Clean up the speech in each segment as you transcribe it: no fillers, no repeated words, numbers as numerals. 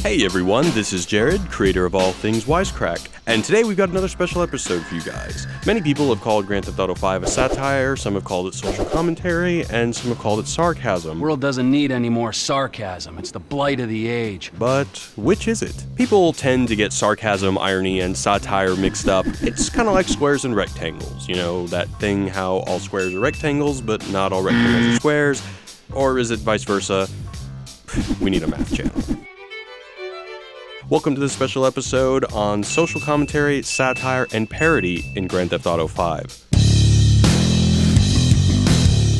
Hey everyone, this is Jared, creator of all things Wisecrack, and today we've got another special episode for you guys. Many people have called Grand Theft Auto 5 a satire, some have called it social commentary, and some have called it sarcasm. The world doesn't need any more sarcasm. It's the blight of the age. But which is it? People tend to get sarcasm, irony, and satire mixed up. It's kind of like squares and rectangles. You know, that thing how all squares are rectangles, but not all rectangles are squares. Or is it vice versa? We need a math channel. Welcome to this special episode on social commentary, satire, and parody in Grand Theft Auto 5.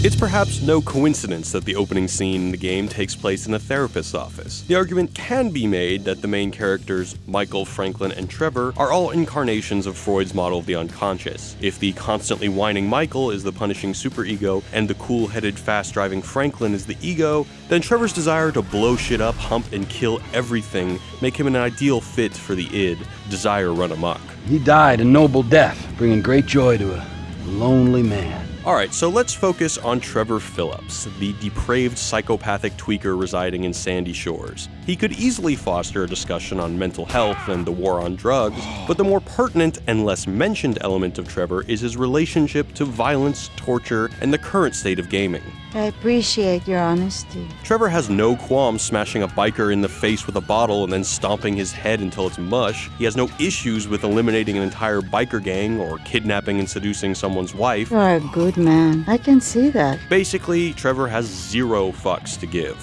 It's perhaps no coincidence that the opening scene in the game takes place in a therapist's office. The argument can be made that the main characters, Michael, Franklin, and Trevor, are all incarnations of Freud's model of the unconscious. If the constantly whining Michael is the punishing superego, and the cool-headed, fast-driving Franklin is the ego, then Trevor's desire to blow shit up, hump, and kill everything make him an ideal fit for the id, desire run amok. He died a noble death, bringing great joy to a lonely man. Alright, so let's focus on Trevor Phillips, the depraved psychopathic tweaker residing in Sandy Shores. He could easily foster a discussion on mental health and the war on drugs, but the more pertinent and less mentioned element of Trevor is his relationship to violence, torture, and the current state of gaming. I appreciate your honesty. Trevor has no qualms smashing a biker in the face with a bottle and then stomping his head until it's mush. He has no issues with eliminating an entire biker gang or kidnapping and seducing someone's wife. You are a good man. I can see that. Basically, Trevor has zero fucks to give.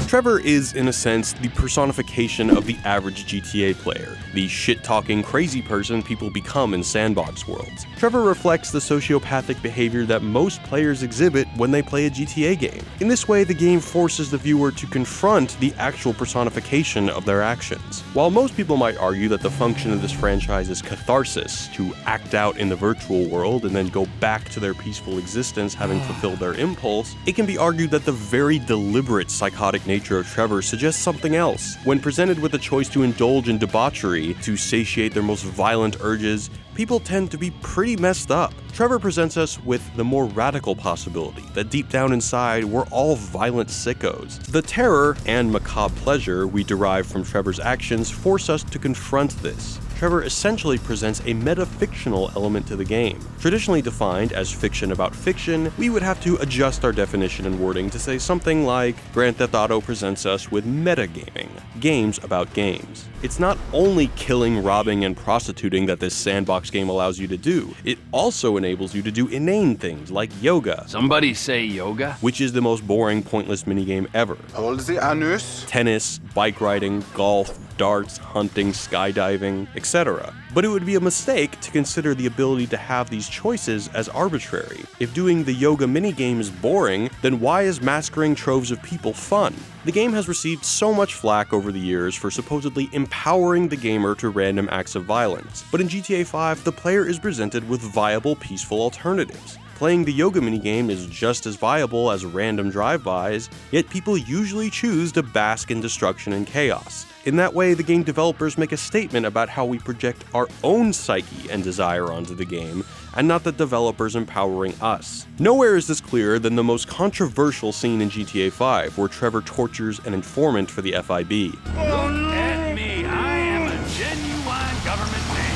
Trevor is, in a sense, the personification of the average GTA player, the shit-talking crazy person people become in sandbox worlds. Trevor reflects the sociopathic behavior that most players exhibit when they play a GTA game. In this way, the game forces the viewer to confront the actual personification of their actions. While most people might argue that the function of this franchise is catharsis, to act out in the virtual world and then go back to their peaceful existence having fulfilled their impulse, it can be argued that the very deliberate psychotic nature of Trevor suggests something else. When presented with a choice to indulge in debauchery, to satiate their most violent urges, people tend to be pretty messed up. Trevor presents us with the more radical possibility that deep down inside we're all violent sickos. The terror and macabre pleasure we derive from Trevor's actions force us to confront this. Trevor essentially presents a metafictional element to the game. Traditionally defined as fiction about fiction, we would have to adjust our definition and wording to say something like Grand Theft Auto presents us with metagaming, games about games. It's not only killing, robbing, and prostituting that this sandbox game allows you to do, it also enables you to do inane things like yoga. Somebody say yoga? Which is the most boring, pointless minigame ever. Hold the anus. Tennis, bike riding, golf, darts, hunting, skydiving, etc. But it would be a mistake to consider the ability to have these choices as arbitrary. If doing the yoga minigame is boring, then why is massacring troves of people fun? The game has received so much flack over the years for supposedly empowering the gamer to random acts of violence. But in GTA 5, the player is presented with viable, peaceful alternatives. Playing the yoga minigame is just as viable as random drive-bys, yet people usually choose to bask in destruction and chaos. In that way, the game developers make a statement about how we project our own psyche and desire onto the game, and not the developers empowering us. Nowhere is this clearer than the most controversial scene in GTA 5, where Trevor tortures an informant for the FIB. Look at me, I am a genuine government man.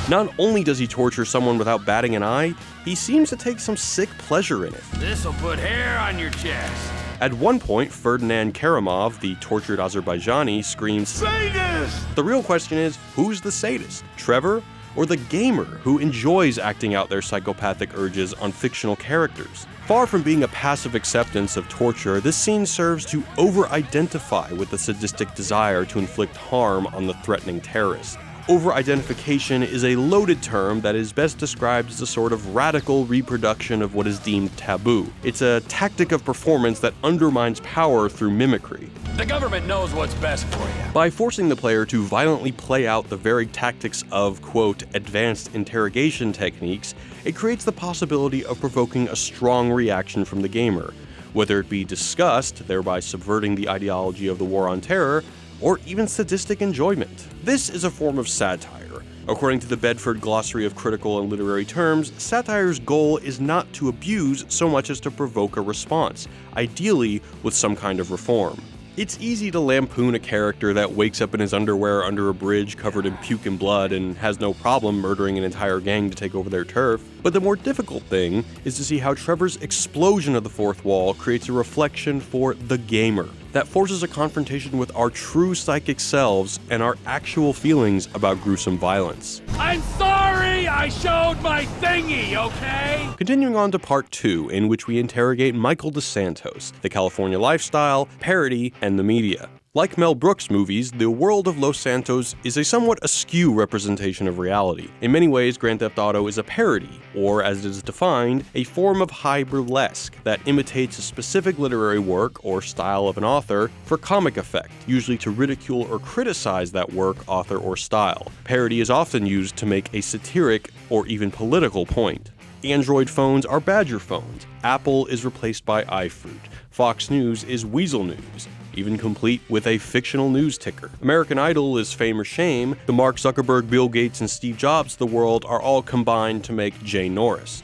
Not only does he torture someone without batting an eye, he seems to take some sick pleasure in it. This'll put hair on your chest. At one point, Ferdinand Karamov, the tortured Azerbaijani, screams, "Sadist!" The real question is, who's the sadist? Trevor? Or the gamer who enjoys acting out their psychopathic urges on fictional characters? Far from being a passive acceptance of torture, this scene serves to over-identify with the sadistic desire to inflict harm on the threatening terrorist. Over-identification is a loaded term that is best described as a sort of radical reproduction of what is deemed taboo. It's a tactic of performance that undermines power through mimicry. The government knows what's best for you. By forcing the player to violently play out the very tactics of, quote, advanced interrogation techniques, it creates the possibility of provoking a strong reaction from the gamer, whether it be disgust, thereby subverting the ideology of the war on terror, or even sadistic enjoyment. This is a form of satire. According to the Bedford Glossary of Critical and Literary Terms, satire's goal is not to abuse so much as to provoke a response, ideally with some kind of reform. It's easy to lampoon a character that wakes up in his underwear under a bridge covered in puke and blood and has no problem murdering an entire gang to take over their turf. But the more difficult thing is to see how Trevor's explosion of the fourth wall creates a reflection for the gamer that forces a confrontation with our true psychic selves and our actual feelings about gruesome violence. I'm sorry I showed my thingy, okay? Continuing on to part 2, in which we interrogate Michael DeSantos, the California lifestyle, parody, and the media. Like Mel Brooks' movies, the world of Los Santos is a somewhat askew representation of reality. In many ways, Grand Theft Auto is a parody, or as it is defined, a form of high burlesque that imitates a specific literary work or style of an author for comic effect, usually to ridicule or criticize that work, author, or style. Parody is often used to make a satiric or even political point. Android phones are Badger phones. Apple is replaced by iFruit. Fox News is Weasel News, even complete with a fictional news ticker. American Idol is Fame or Shame. The Mark Zuckerberg, Bill Gates, and Steve Jobs of the world are all combined to make Jay Norris.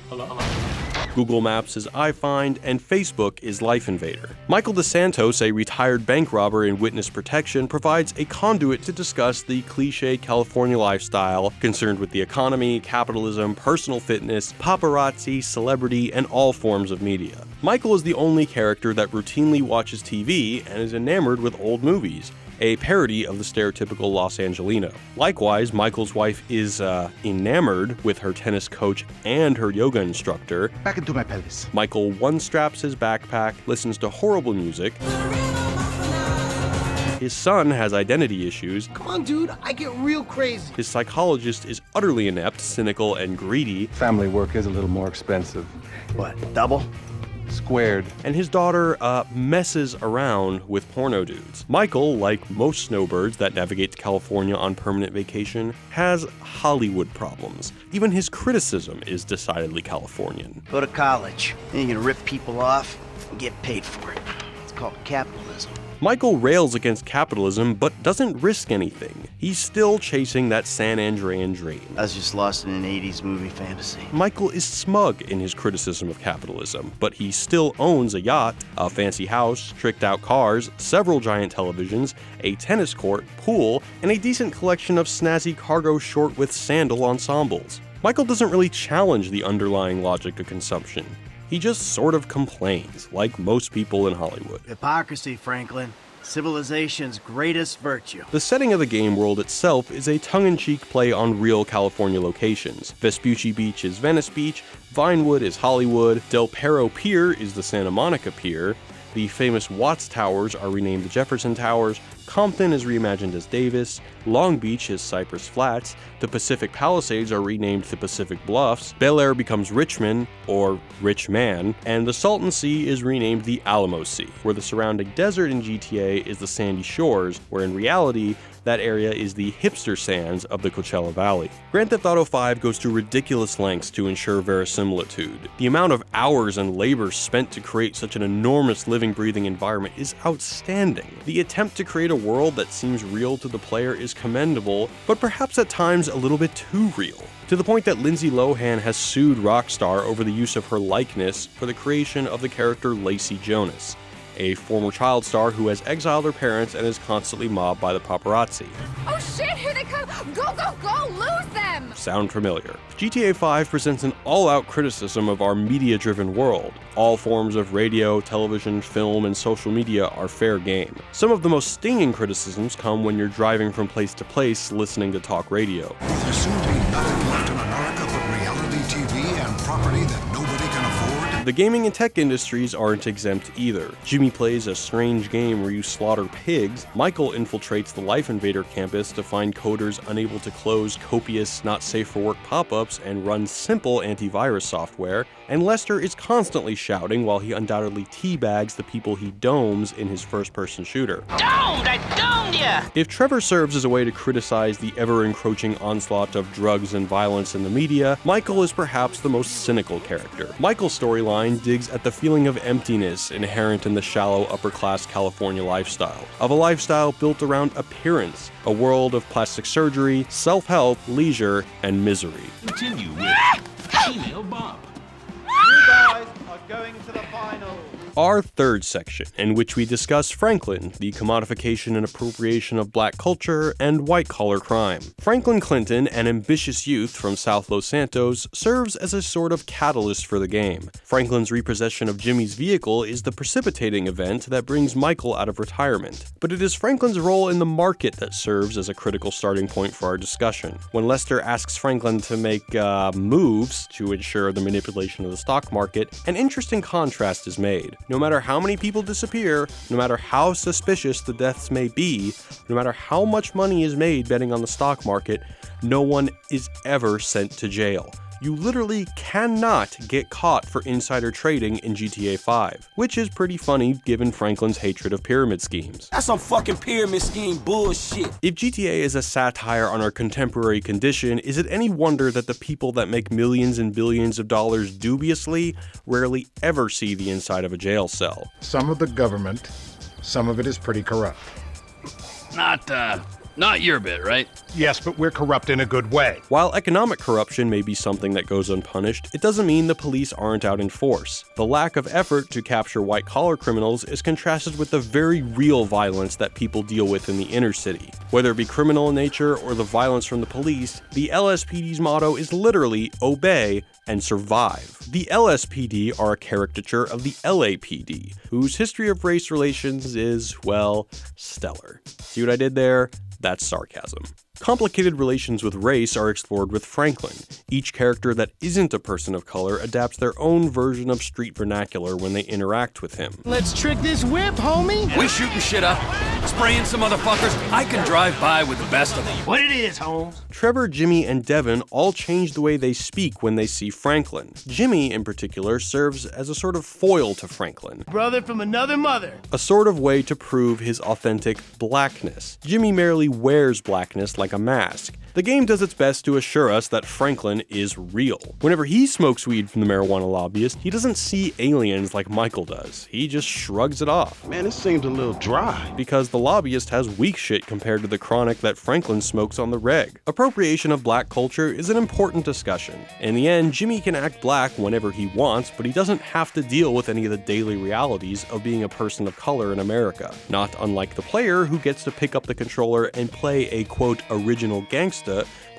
Google Maps is iFind, and Facebook is Life Invader. Michael DeSantos, a retired bank robber in witness protection, provides a conduit to discuss the cliché California lifestyle concerned with the economy, capitalism, personal fitness, paparazzi, celebrity, and all forms of media. Michael is the only character that routinely watches TV and is enamored with old movies, a parody of the stereotypical Los Angelino. Likewise, Michael's wife is enamored with her tennis coach and her yoga instructor. Back into my pelvis. Michael one-straps his backpack, listens to horrible music. His son has identity issues. Come on, dude, I get real crazy. His psychologist is utterly inept, cynical, and greedy. Family work is a little more expensive. What, double? Squared. And his daughter messes around with porno dudes. Michael, like most snowbirds that navigate to California on permanent vacation, has Hollywood problems. Even his criticism is decidedly Californian. Go to college, then you're gonna rip people off and get paid for it. It's called capitalism. Michael rails against capitalism, but doesn't risk anything. He's still chasing that San Andrean dream. I was just lost in an 80s movie fantasy. Michael is smug in his criticism of capitalism, but he still owns a yacht, a fancy house, tricked out cars, several giant televisions, a tennis court, pool, and a decent collection of snazzy cargo short with sandal ensembles. Michael doesn't really challenge the underlying logic of consumption. He just sort of complains, like most people in Hollywood. Hypocrisy, Franklin. Civilization's greatest virtue. The setting of the game world itself is a tongue-in-cheek play on real California locations. Vespucci Beach is Venice Beach, Vinewood is Hollywood, Del Perro Pier is the Santa Monica Pier, the famous Watts Towers are renamed the Jefferson Towers, Compton is reimagined as Davis, Long Beach is Cypress Flats, the Pacific Palisades are renamed the Pacific Bluffs, Bel Air becomes Richmond, or Rich Man, and the Salton Sea is renamed the Alamo Sea, where the surrounding desert in GTA is the Sandy Shores, where in reality, that area is the hipster sands of the Coachella Valley. Grand Theft Auto 5 goes to ridiculous lengths to ensure verisimilitude. The amount of hours and labor spent to create such an enormous living, breathing environment is outstanding. The attempt to create a world that seems real to the player is commendable, but perhaps at times a little bit too real. To the point that Lindsay Lohan has sued Rockstar over the use of her likeness for the creation of the character Lacey Jonas, a former child star who has exiled her parents and is constantly mobbed by the paparazzi. Oh shit, here they come! Go, go, go! Lose them! Sound familiar? GTA 5 presents an all-out criticism of our media-driven world. All forms of radio, television, film, and social media are fair game. Some of the most stinging criticisms come when you're driving from place to place listening to talk radio. There's soon to be nothing left in America but reality TV and property that nobody can afford. The gaming and tech industries aren't exempt either. Jimmy plays a strange game where you slaughter pigs, Michael infiltrates the Life Invader campus to find coders unable to close copious, not-safe-for-work pop-ups and run simple antivirus software, and Lester is constantly shouting while he undoubtedly teabags the people he domes in his first-person shooter. Domed! I domed ya! If Trevor serves as a way to criticize the ever-encroaching onslaught of drugs and violence in the media, Michael is perhaps the most cynical character. Michael's storyline digs at the feeling of emptiness inherent in the shallow upper-class California lifestyle, of a lifestyle built around appearance, a world of plastic surgery, self-help, leisure, and misery. Continue with Female Bump. You guys are going to the finals. Our third section, in which we discuss Franklin, the commodification and appropriation of black culture, and white-collar crime. Franklin Clinton, an ambitious youth from South Los Santos, serves as a sort of catalyst for the game. Franklin's repossession of Jimmy's vehicle is the precipitating event that brings Michael out of retirement. But it is Franklin's role in the market that serves as a critical starting point for our discussion. When Lester asks Franklin to make moves to ensure the manipulation of the stock market, an interesting contrast is made. No matter how many people disappear, no matter how suspicious the deaths may be, no matter how much money is made betting on the stock market, no one is ever sent to jail. You literally cannot get caught for insider trading in GTA 5, which is pretty funny given Franklin's hatred of pyramid schemes. That's some fucking pyramid scheme bullshit. If GTA is a satire on our contemporary condition, is it any wonder that the people that make millions and billions of dollars dubiously rarely ever see the inside of a jail cell? Some of the government, some of it is pretty corrupt. Not your bit, right? Yes, but we're corrupt in a good way. While economic corruption may be something that goes unpunished, it doesn't mean the police aren't out in force. The lack of effort to capture white-collar criminals is contrasted with the very real violence that people deal with in the inner city. Whether it be criminal in nature or the violence from the police, the LSPD's motto is literally obey and survive. The LSPD are a caricature of the LAPD, whose history of race relations is, well, stellar. See what I did there? That's sarcasm. Complicated relations with race are explored with Franklin. Each character that isn't a person of color adapts their own version of street vernacular when they interact with him. Let's trick this whip, homie. We shooting shit up, spraying some motherfuckers. I can drive by with the best of them. What it is, Holmes? Trevor, Jimmy, and Devin all change the way they speak when they see Franklin. Jimmy, in particular, serves as a sort of foil to Franklin. Brother from another mother. A sort of way to prove his authentic blackness. Jimmy merely wears blackness like a mask. The game does its best to assure us that Franklin is real. Whenever he smokes weed from the marijuana lobbyist, he doesn't see aliens like Michael does. He just shrugs it off. Man, this seems a little dry. Because the lobbyist has weak shit compared to the chronic that Franklin smokes on the reg. Appropriation of black culture is an important discussion. In the end, Jimmy can act black whenever he wants, but he doesn't have to deal with any of the daily realities of being a person of color in America. Not unlike the player who gets to pick up the controller and play a quote original gangsta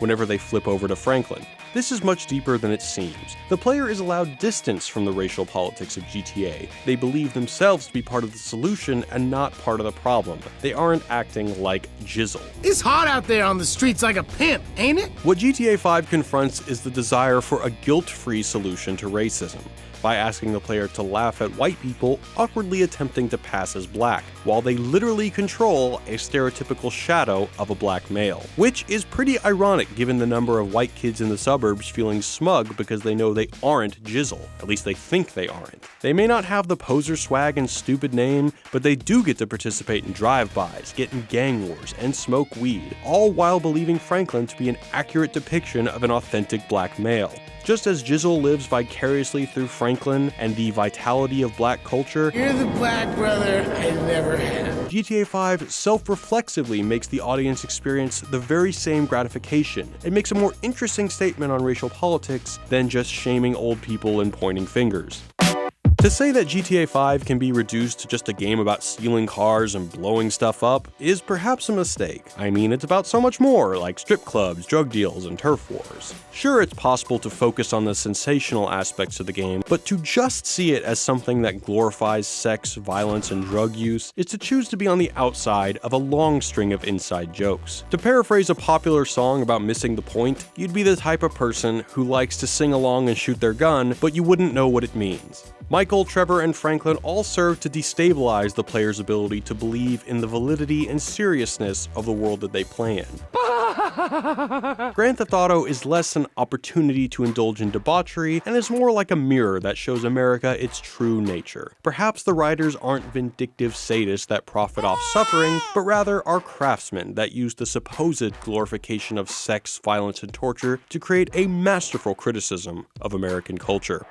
whenever they flip over to Franklin. This is much deeper than it seems. The player is allowed distance from the racial politics of GTA. They believe themselves to be part of the solution and not part of the problem. They aren't acting like Jizzle. It's hot out there on the streets like a pimp, ain't it? What GTA 5 confronts is the desire for a guilt-free solution to racism, by asking the player to laugh at white people awkwardly attempting to pass as black, while they literally control a stereotypical shadow of a black male. Which is pretty ironic given the number of white kids in the suburbs feeling smug because they know they aren't Jizzle. At least they think they aren't. They may not have the poser swag and stupid name, but they do get to participate in drive-bys, get in gang wars, and smoke weed, all while believing Franklin to be an accurate depiction of an authentic black male. Just as Jizzle lives vicariously through Franklin and the vitality of black culture, You're the black brother I never had. GTA 5 self-reflexively makes the audience experience the very same gratification. It makes a more interesting statement on racial politics than just shaming old people and pointing fingers. To say that GTA 5 can be reduced to just a game about stealing cars and blowing stuff up is perhaps a mistake. I mean, it's about so much more, like strip clubs, drug deals, and turf wars. Sure, it's possible to focus on the sensational aspects of the game, but to just see it as something that glorifies sex, violence, and drug use is to choose to be on the outside of a long string of inside jokes. To paraphrase a popular song about missing the point, you'd be the type of person who likes to sing along and shoot their gun, but you wouldn't know what it means. Michael, Trevor, and Franklin all serve to destabilize the player's ability to believe in the validity and seriousness of the world that they play in. Grand Theft Auto is less an opportunity to indulge in debauchery and is more like a mirror that shows America its true nature. Perhaps the writers aren't vindictive sadists that profit off suffering, but rather are craftsmen that use the supposed glorification of sex, violence, and torture to create a masterful criticism of American culture.